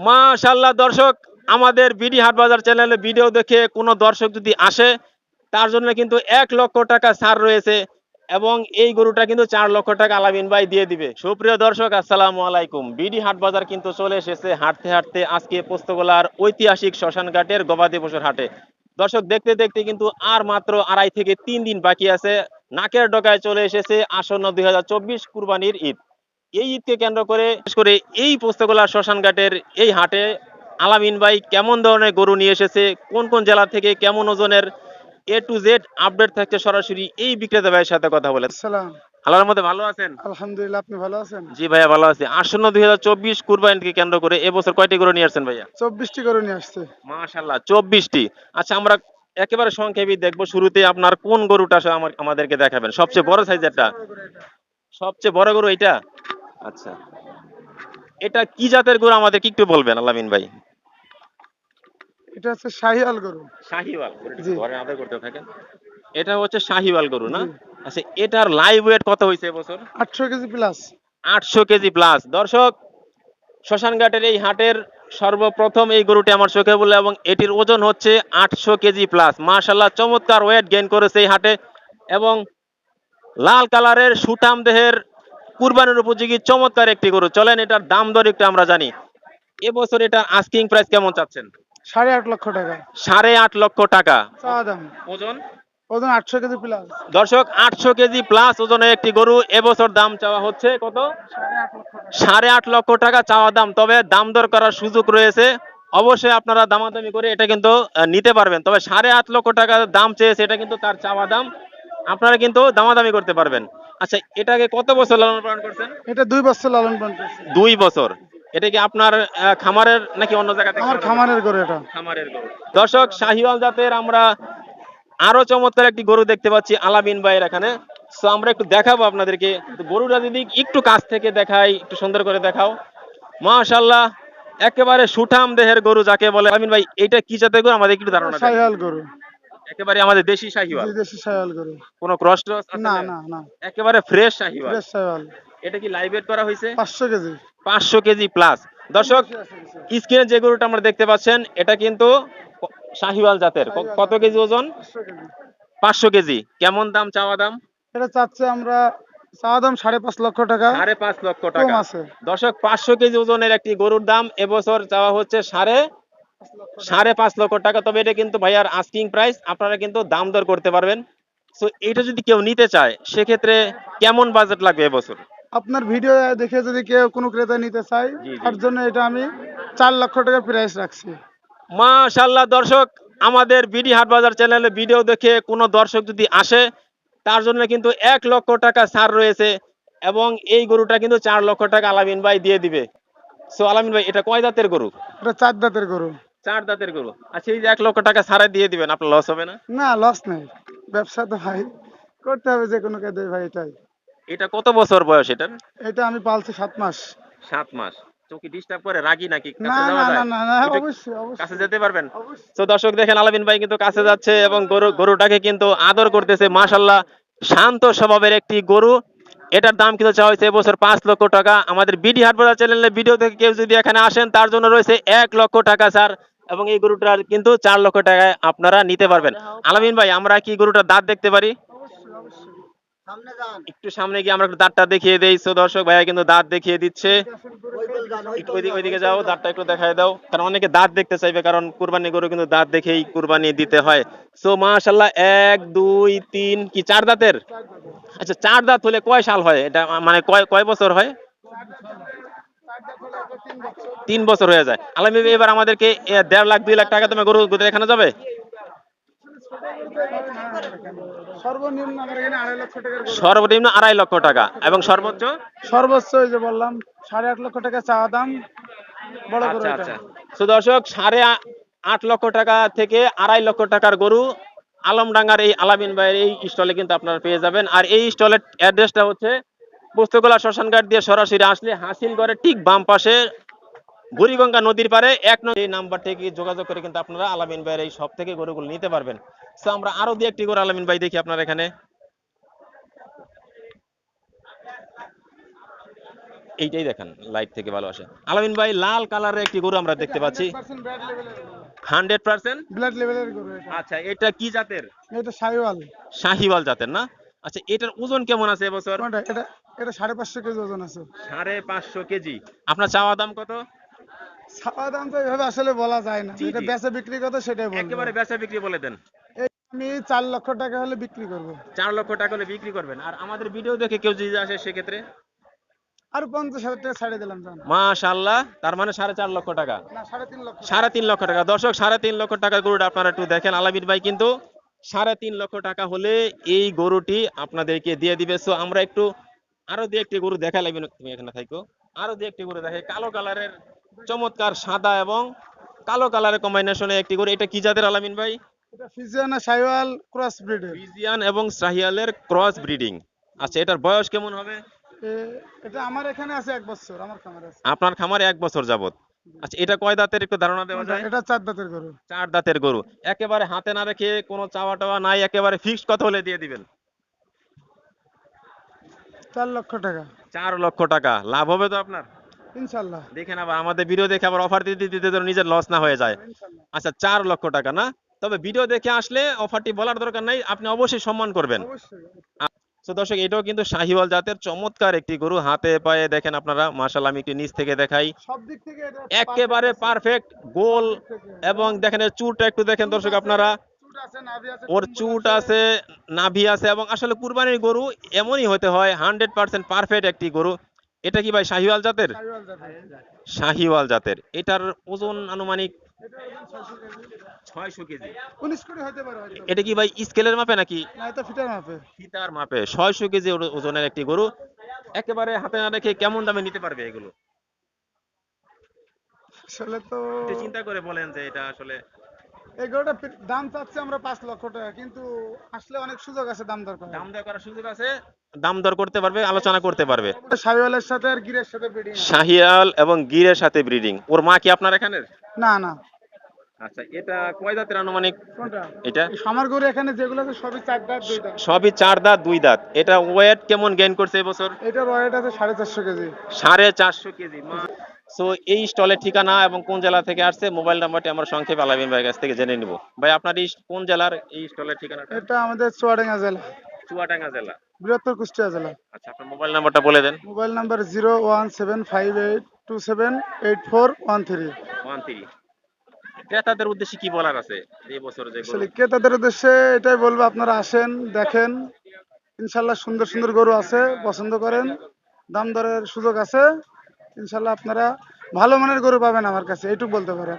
মাশাআল্লাহ দর্শক, আমাদের বিডি হাট বাজার চ্যানেলে ভিডিও দেখে কোনো দর্শক যদি আসে, তার জন্য কিন্তু 1 লক্ষ টাকা ছাড় রয়েছে এবং এই গরুটা কিন্তু 4 লক্ষ টাকা আলামিন ভাই দিয়ে দিবে। সুপ্রিয় দর্শক, আসসালামু আলাইকুম। বিডি হাট বাজার কিন্তু চলে এসেছে হাঁটতে হাঁটতে আজকে পোস্তগোলার ঐতিহাসিক শ্মশানঘাটের গবাদি পশুর হাটে। দর্শক, দেখতে দেখতে কিন্তু আর মাত্র 2.5 থেকে 3 দিন বাকি আছে। নাকের ডগায় চলে এসেছে আসন্ন 2024 কুরবানির ঈদ। এই ঈদকে কেন্দ্র করে বিশেষ করে এই পোস্তগোলা শ্মশানঘাটের এই হাটে আলামিন ভাই কেমন ধরনের গরু নিয়ে এসেছে, কোন কোন জেলা থেকে কেমন ওজনের, A to Z আপডেট থাকছে সরাসরি এই বিক্রেতা ভাইয়ের সাথে কথা বলে। সালাম। আল্লাহর মধ্যে ভালো আছেন? আলহামদুলিল্লাহ, আপনি ভালো আছেন? জি ভাইয়া, ভালো আছি। আসন্ন 2024 কুরবানিকে কেন্দ্র করে এবছর কয়টি গরু নিয়ে আসছেন ভাইয়া? 24টি গরু নিয়ে আসছে। মাশাআল্লাহ, 24টি। আচ্ছা, আমরা একেবারে সংক্ষেপে দেখবো। শুরুতে আপনার কোন গরুটা আমাদেরকে দেখাবেন? সবচেয়ে বড় সাইজেরটা, সবচেয়ে বড় গরু এটা? আচ্ছা, এটা কি জাতের গরু আমাদের কি একটু বলবেন আলামিন ভাই? এটা হচ্ছে শাহিওয়াল গরু। শাহিওয়াল গরু, জি ঘরে আদর করতে থাকেন। এটা হচ্ছে শাহিওয়াল গরু না? জি। আচ্ছা, এটার লাইভ ওয়েট কত হয়েছে এবছর? 800 কেজি প্লাস। 800 KG plus. দর্শক, শ্মশানঘাটের এই হাটের সর্বপ্রথম এই গরুটি আমার চোখে পড়লো এবং এটির ওজন হচ্ছে 800 কেজি প্লাস। মাশাআল্লাহ, চমৎকার ওয়েট গেইন করেছে এই হাটে এবং লাল কালারের সুঠাম দেহের কুরবানির উপযোগী চমৎকার একটি গরু। চলেন এটার দাম দর একটু আমরা জানি। এবছর এটা আস্কিং প্রাইস কেমন চাচ্ছেন? 8.5 লক্ষ টাকা 8.5 লক্ষ টাকা। চাওয়া দাম। ওজন? ওজন 800 কেজি প্লাস। দর্শক, 800 কেজি প্লাস ওজনের একটি গরু এবছর দাম চাওয়া হচ্ছে কত? 8.5 লক্ষ টাকা চাওয়া দাম। তবে দাম দর করার সুযোগ রয়েছে, অবশ্যই আপনারা দামাদামি করে এটা কিন্তু নিতে পারবেন। তবে 8.5 লক্ষ টাকা দাম চেয়েছে, এটা কিন্তু তার চাওয়া দাম, আপনারা কিন্তু দামাদামি করতে পারবেন। আচ্ছা, এটাকে কত বছর লালন পালন করছেন? এটা 2 বছর লালন পালন করছে। 2 বছর। এটা কি আপনার খামারের নাকি অন্য জায়গা থেকে আমার সংগ্রহ করেছেন? খামারের গরু এটা। খামারের গরু। দর্শক, শাহিওয়াল জাতের আমরা আরো চমৎকার একটি গরু দেখতে পাচ্ছি আলামিন ভাইয়ের এখানে। সো আমরা একটু দেখাবো আপনাদেরকে। তো গরুটা যদি একটু কাছ থেকে দেখাই, একটু সুন্দর করে দেখাও। মাশাআল্লাহ, একেবারে সুঠাম দেহের গরু যাকে বলে। আলামিন ভাই, এটা কি জাতের গরু আমাদের একটু ধারণা দেন। শাহিওয়াল গরু। একেবারে আমাদের দেশি শাহিওয়াল, জি, দেশি শাহিওয়াল গরু। কোনো ক্রস টস আছে না না? না না, একেবারে ফ্রেশ শাহিওয়াল। ফ্রেশ শাহিওয়াল। এটা কি লাইভ ওয়েট করা হয়েছে? 500 কেজি। 500 KG plus. দর্শক, স্ক্রিনে যে গরুটা আমরা দেখতে পাচ্ছেন এটা কিন্তু শাহিওয়াল জাতের। কত কেজি ওজন? 500 কেজি। 500 কেজি। কেমন দাম চাওয়া দাম? এটা চাচ্ছে আমরা, চাওয়া দাম 5.5 লক্ষ টাকা। 5.5 লক্ষ কম টাকা। আছে। দর্শক, 500 কেজি ওজনের একটি গরুর দাম এবছর চাওয়া হচ্ছে 5.5 লক্ষ টাকা। তবে এটা কিন্তু ভাইয়ার আস্কিং প্রাইস, আপনারা কিন্তু দাম দর করতে পারবেন। সো এটা যদি কেউ নিতে চায় সেক্ষেত্রে কেমন বাজেট লাগবে এবছর? আপনার ভিডিও দেখে যদি কেউ কোনো ক্রেতা নিতে চায়, জি জি। তার জন্য এটা আমি 4 লক্ষ টাকা প্রাইস রাখছি। মাশাআল্লাহ দর্শক, আমাদের বিডি হাট বাজার চ্যানেলে ভিডিও দেখে কোনো দর্শক যদি আসে, তার জন্য কিন্তু 1 লক্ষ টাকা ছাড় রয়েছে এবং এই গরুটা কিন্তু 4 লক্ষ টাকা আলামিন ভাই দিয়ে দিবে। সো আলামিন ভাই, এটা কয় দাঁতের গরু? এটা 4 দাঁতের গরু। 4 দাঁতের গরু। আচ্ছা, এই যে 1 লক্ষ টাকা ছাড়ে দিয়ে দিবেন, আপনার লস হবে না? না, লস নেই। ব্যবসা তো ভাই করতে হবে যে কোনো কাজে ভাই, এটাই। এটা কত বছর বয়স এটার? এটা আমি পালছি 7 মাস। 7 মাস। চোখে ডিস্টার্ব করে, রাগি নাকি? না কাছে যাওয়া না না যায়? না না, একটু অবশ্যই কাছে অবশ্যই যেতে পারবেন? অবশ্যই। তো দর্শক দেখেন, আলামিন ভাই কিন্তু কাছে যাচ্ছে এবং গরুটাকে কিন্তু আদর করতেছে। মাশাআল্লাহ, শান্ত স্বভাবের একটি গরু। এটার দাম কিন্তু চাওয়া হয়েছে এবছর 5 লক্ষ টাকা। আমাদের বিডি হাট বাজার চ্যানেলে ভিডিও থেকে কেউ যদি এখানে আসেন, তার জন্য রয়েছে 1 লক্ষ টাকা ছাড় এবং এই গরুটার কিন্তু 4 লক্ষ টাকায় আপনারা নিতে পারবেন। আলামিন ভাই, আমরা কি গরুটার দাঁত দেখতে পারি? অবশ্যই অবশ্যই। সামনে যান। একটু সামনে গিয়ে আমরা একটু দাঁতটা দেখিয়ে দেই। সো দর্শক, ভাইয়া কিন্তু দাঁত দেখিয়ে দিচ্ছে। একটু ওইদিকে যাও, দাঁতটা একটু দেখায় দাও, কারণ অনেকে দাঁত দেখতে চাইবে, কারণ কুরবানি গরু কিন্তু দাঁত দেখেই কুরবানি দিতে হয়। সো মাশাআল্লাহ, 1 2 3 কি 4 দাঁতের? আচ্ছা, 4 দাঁত হলে কয় সাল হয় এটা, মানে কয় কয় বছর হয়? 3 বছর হয়ে যায়। আলামিন ভাই, এবার আমাদেরকে 1.5 লাখ 2 লাখ টাকা দামে গরু দেখানো যাবে? সর্বনিম্ন আমার এখানে 2.5 লক্ষ টাকার গরু। সর্বনিম্ন 2.5 লক্ষ টাকা এবং সর্বোচ্চ? সর্বোচ্চ এই যে বললাম 8.5 লক্ষ টাকা চাওয়া দাম, বড় গরু আচ্ছা এটা। আচ্ছা। তো দর্শক, 8.5 লক্ষ টাকা থেকে 2.5 লক্ষ টাকার গরু আলমডাঙ্গার এই আলামিন ভাইয়ের এই স্টলে কিন্তু আপনারা পেয়ে যাবেন। আর এই স্টলের অ্যাড্রেসটা হচ্ছে পোস্তগোলা শ্মশানঘাট দিয়ে সরাসরি আসলে হাসিলগড়ের ঠিক বাম পাশে বুড়িগঙ্গা নদীর পারে এই নাম্বার থেকে যোগাযোগ করে কিন্তু আপনারা আলামিন ভাইয়ের এই সব থেকে গরুগুলো নিতে পারবেন। তো আমরা আরো দু একটি গরু আলামিন ভাই দেখি আপনার এখানে। এইটাই দেখেন লাইট থেকে ভালো আসে। আলামিন ভাই, লাল কালারের একটি গরু আমরা দেখতে পাচ্ছি। 100% ব্লাড লেভেলের গরু এটা। আচ্ছা, এটা কি জাতের? এটা শাহিওয়াল। শাহিওয়াল জাতের না? আচ্ছা, এটার ওজন কেমন আছে এবছর? কোনটা? এটা 550 কেজি ওজন আছে। 550 কেজি। আপনার চাওয়া দাম কত? চাওয়া দাম তো এভাবে আসলে বলা যায় না, জি, এটা জি। বেচা বিক্রি কত সেটাই বলবো। একেবারে বেচা বিক্রি বলে দেন। এই আমি 4 লক্ষ টাকা হলে বিক্রি করব। 4 লক্ষ টাকা হলে বিক্রি করবেন। আর আমাদের ভিডিও দেখে কেউ যদি আসে সেক্ষেত্রে? আর 50,000 টাকা ছাড়ে দিলাম জান। মাশাআল্লাহ, তার মানে 4.5 লক্ষ টাকা। না 3.5 লক্ষ টাকা। 3.5 লক্ষ টাকা। দর্শক, 3.5 লক্ষ টাকার গরুটা আপনারা একটু দেখেন। আলামিন ভাই কিন্তু 3.5 লক্ষ টাকা হলে এই গরুটি আপনাদেরকে দিয়ে দিবে। সো আমরা একটু আরো দিয়ে একটি গরু দেখা লাগবে। তুমি এখানে থাকো। আরো দিয়ে একটি গরু দেখে, কালো কালারের চমৎকার সাদা এবং কালো কালারের কম্বিনেশনে একটি গরু। এটা কি জাতের আলামিন ভাই? এটা ফিজিয়ান আর শাহিওয়াল ক্রস ব্রিডের। ফ্রিজিয়ান এবং শাহিয়ালের ক্রস ব্রিডিং। আচ্ছা, এটার বয়স কেমন হবে? এটা আমার এখানে আছে 1 বছর, আমার খামারে আছে। আপনার খামারে 1 বছর যাবত। আচ্ছা, এটা কয় দাঁতের একটু ধারণা দেওয়া যায়? এটা 4 দাঁতের গরু। 4 দাঁতের গরু। একেবারে হাতে না রেখে কোনো চাওয়া টাওয়া নাই, একেবারে ফিক্সড কত হলে দিয়ে দিবেন? 4 লক্ষ টাকা 4 লক্ষ টাকা। লাভ হবে তো আপনার? ইনশাল্লাহ। দেখেন, আবার আমাদের ভিডিও দেখে আবার অফার দিতে দিতে যেন নিজের লস না হয়ে যায়। ইনশাল্লাহ। আচ্ছা, 4 লক্ষ টাকা না? তবে ভিডিও দেখে আসলে অফারটি বলার দরকার নাই, আপনি অবশ্যই সম্মান করবেন। অবশ্যই। তো দর্শক, এটাও কিন্তু শাহিওয়াল জাতের চমৎকার একটি গরু। হাতে পায়ে দেখেন আপনারা, মাশাআল্লাহ। আমি একটু নিচ থেকে দেখাই, সব দিক থেকে এটা একেবারে পারফেক্ট গোল। এবং দেখেন এর চুটটা একটু দেখেন দর্শক আপনারা, চুট আছে, নাভি আছে, ওর কম্বল চুট আছে, নাভি আছে। এবং আসলে কুরবানির গরু এমনই হতে হয়, 100% পারফেক্ট একটি গরু। এটা কি ভাই শাহিওয়াল জাতের? শাহিওয়াল জাতের। শাহিওয়াল জাতের। এটার ওজন আনুমানিক এটা ওজন 600 কেজি। 600 কেজি। 19 কোটি হতে পারে হয়তো। এটা কি ভাই স্কেলের মাপে নাকি না, এটা ফিটার মাপে। ফিতার মাপে? 600 কেজি ওজনের একটি গরু। একেবারে হাতে না রেখে কেমন দামে নিতে পারবে এগুলো? আসলে তো একটু চিন্তা করে বলেন যে এটা আসলে। এই গরুটা দাম চাচ্ছে আমরা 5 লক্ষ টাকা, কিন্তু আসলে অনেক সুযোগ আছে দাম দর করার। দাম দর করার সুযোগ আছে, দাম দর করতে পারবে, আলোচনা করতে পারবে। শাহিওয়ালের সাথে আর গিরের সাথে ব্রিডিং। শাহিয়াল এবং গিরের সাথে ব্রিডিং। ওর মা কি আপনার এখানের? না না। আচ্ছা, এটা কয় দাঁতের আনুমানিক? কোনটা? এটা এই সামার গরু এখানে যেগুলো আছে সবই 4 দাঁত 2 দাঁত। সবই 4 দাঁত 2 দাঁত। এটা ওয়েট কেমন গেইন করছে এবছর? এটার ওয়েট আছে 450 কেজি। 450 কেজি। সো এই স্টলের ঠিকানা এবং কোন জেলা থেকে আসছে, মোবাইল নাম্বারটি আমরা সংক্ষেপে আলামিন ভাইয়ের কাছ থেকে জেনে নিব। ভাই, আপনার এই কোন জেলার এই স্টলের ঠিকানাটা? এটা আমাদের চুয়াডাঙ্গা জেলা, চুয়াডাঙ্গা জেলা। বৃহত্তর কুষ্টিয়া জেলা। আচ্ছা, আপনার মোবাইল নাম্বারটা বলে দেন। Mobile number 01758278413। 13। ক্রেতাদের উদ্দেশ্যে কি বলার আছে এই বছর যে গরু? আসলে ক্রেতাদের উদ্দেশ্যে এটাই বলবো, আপনারা আসেন, দেখেন, ইনশাল্লাহ সুন্দর সুন্দর গরু আছে, পছন্দ করেন, দাম দরের সুযোগ আছে, ইনশাল্লাহ আপনারা ভালো মানের গরু পাবেন আমার কাছে, এইটুকু বলতে পারেন।